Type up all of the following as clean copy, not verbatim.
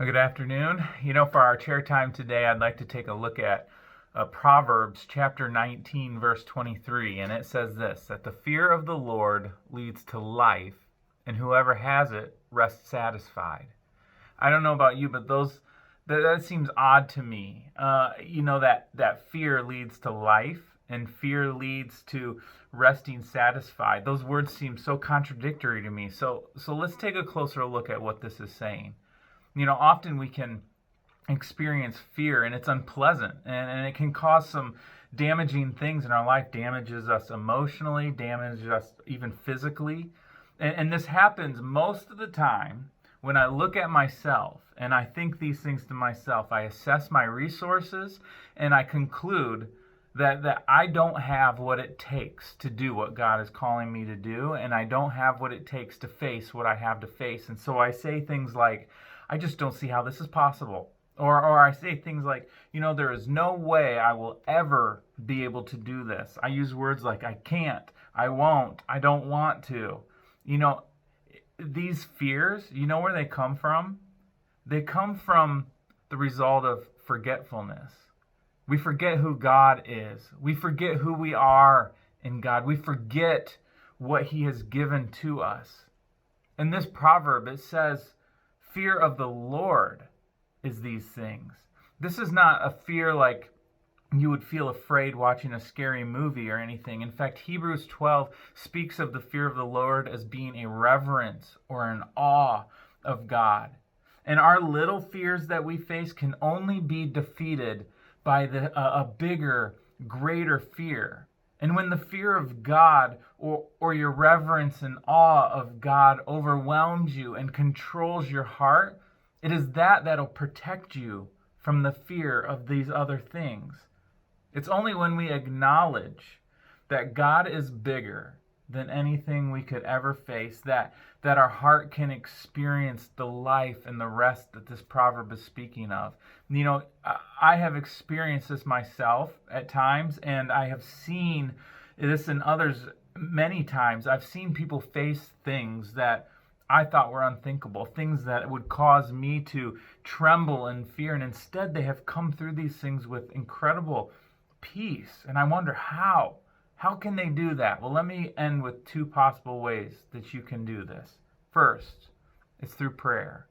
Well, good afternoon. For our chair time today, I'd like to take a look at Proverbs chapter 19, verse 23. And it says this, that the fear of the Lord leads to life, and whoever has it rests satisfied. I don't know about you, but that seems odd to me. That fear leads to life, and fear leads to resting satisfied. Those words seem so contradictory to me. So let's take a closer look at what this is saying. Often we can experience fear and it's unpleasant and it can cause some damaging things in our life, damages us emotionally, damages us even physically. And this happens most of the time when I look at myself and I think these things to myself. I assess my resources and I conclude that I don't have what it takes to do what God is calling me to do, and I don't have what it takes to face what I have to face. And so I say things like, I just don't see how this is possible. Or I say things like, there is no way I will ever be able to do this. I use words like I can't, I won't, I don't want to. These fears, where they come from? They come from the result of forgetfulness. We forget who God is. We forget who we are in God. We forget what He has given to us. In this proverb, it says, fear of the Lord is these things. This is not a fear like you would feel afraid watching a scary movie or anything. In fact, Hebrews 12 speaks of the fear of the Lord as being a reverence or an awe of God. And our little fears that we face can only be defeated by a bigger, greater fear. And when the fear of God or your reverence and awe of God overwhelms you and controls your heart, it is that'll protect you from the fear of these other things. It's only when we acknowledge that God is bigger than anything we could ever face, that our heart can experience the life and the rest that this proverb is speaking of. I have experienced this myself at times, and I have seen this in others many times. I've seen people face things that I thought were unthinkable, things that would cause me to tremble in fear, and instead they have come through these things with incredible peace. And I wonder how. How can they do that? Well, let me end with two possible ways that you can do this. First, it's through prayer.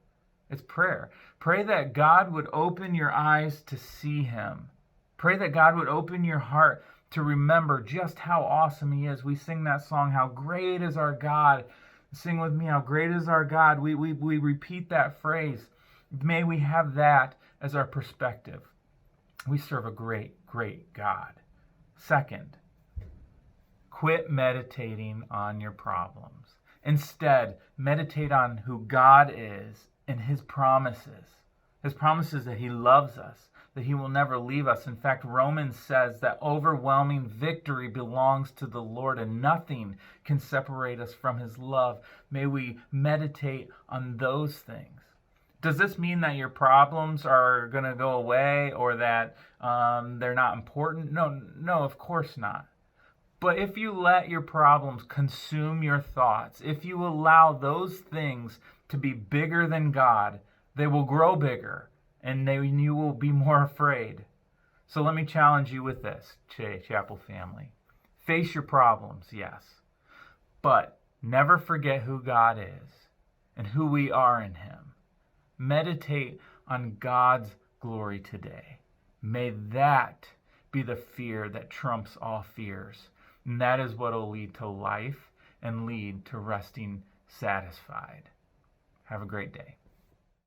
It's prayer. Pray that God would open your eyes to see Him. Pray that God would open your heart to remember just how awesome He is. We sing that song, How Great Is Our God. Sing with me, How Great Is Our God. We repeat that phrase. May we have that as our perspective. We serve a great, great God. Second, quit meditating on your problems. Instead, meditate on who God is and His promises. His promises that He loves us, that He will never leave us. In fact, Romans says that overwhelming victory belongs to the Lord and nothing can separate us from His love. May we meditate on those things. Does this mean that your problems are going to go away or that they're not important? No, of course not. But if you let your problems consume your thoughts, if you allow those things to be bigger than God, they will grow bigger and you will be more afraid. So let me challenge you with this, Chapel family. Face your problems, yes, but never forget who God is and who we are in Him. Meditate on God's glory today. May that be the fear that trumps all fears. And that is what will lead to life and lead to resting satisfied. Have a great day.